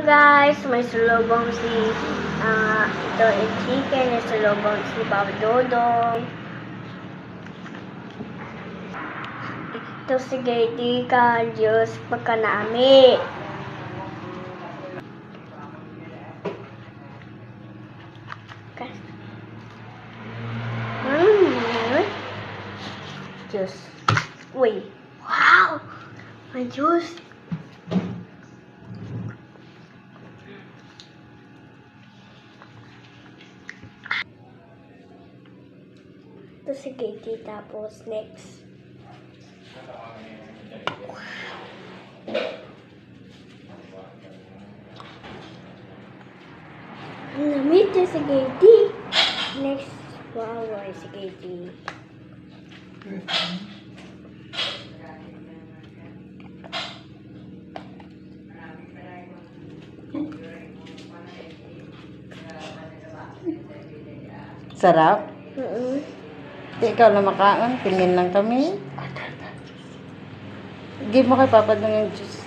guys, may sulubong si ito ay chicken, may sulubong si Papa Dodong. Ito si Gaty ka, Diyos pagkanami. Diyos. Uy. Wow! May Diyos. Ito si Gaty, tapos next. Namit na si Gaty. Next. Wow, ay si Gaty. Sarap? Di ikaw na makaon, tingin lang kami. Give mo kay Papa Dong yung juice.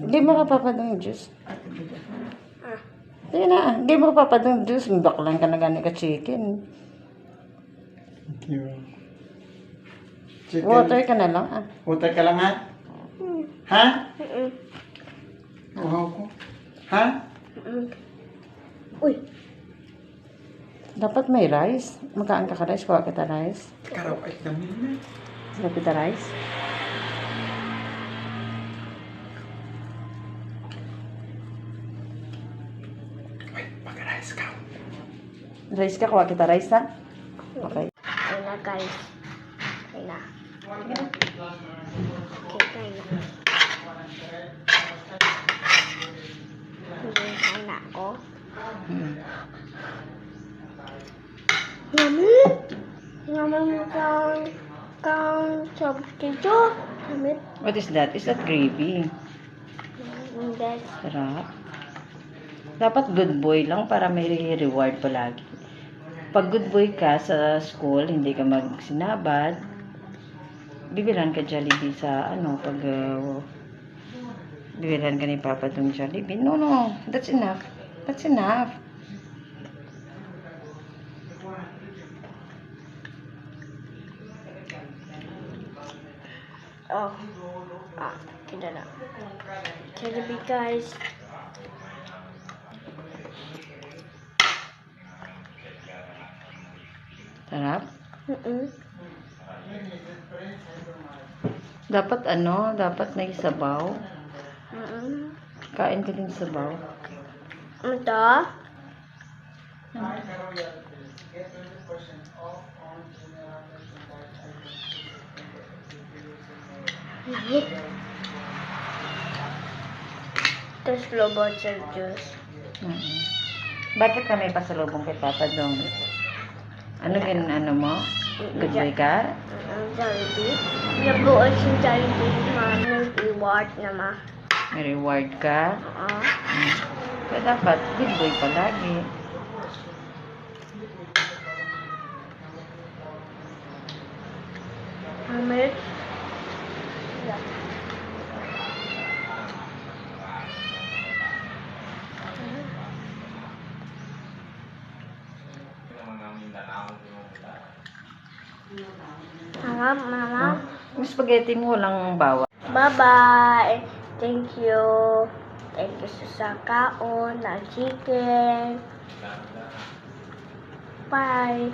Give mo kay Papa Dong yung juice. Sige na, give mo kay Papa Dong yung juice. Baklang ka na gani ka chicken. Thank you. Chicken. Water ka na lang. Water ka lang ha? Ha? Uhaw ko. Ha? Uy. Dapat may rice. Magkaan ka rice. Kuha kita rice. Karaw ay kami na. Kuha kita rice. Ay, mag-rice ka. Rice ka. Kuha kita rice ha. Okay. Ay na guys. Ay na. Okay, kaya na. Hindi na ako. Namit. Namit kang substitute. Namit. What is that? Is that gravy? Hindi. Sarap. Dapat good boy lang para may reward palagi. Pag good boy ka sa school, hindi ka magsinabad, bibilan ka Jollibee sa pag bibilan ka ni Papa Dong Jollibee. No, that's enough. That's enough. Oh. Kita na. Jollibee guys. Sarap. Dapat dapat may sabaw. Kain ka din sabaw. Ito. Tapos lobot sa juice. Bakit ka may pasalubong kay Papa Dong? Ano mo? Good boy ka? Jollibee. Nabuo si Jollibee, ma. May reward na, ma. May reward ka? Kaya dapat good boy palagi. Namit. Mama. Yung spaghetti mo walang bawang. Bye-bye. Thank you. Thank you sa kaon na chicken. Bye.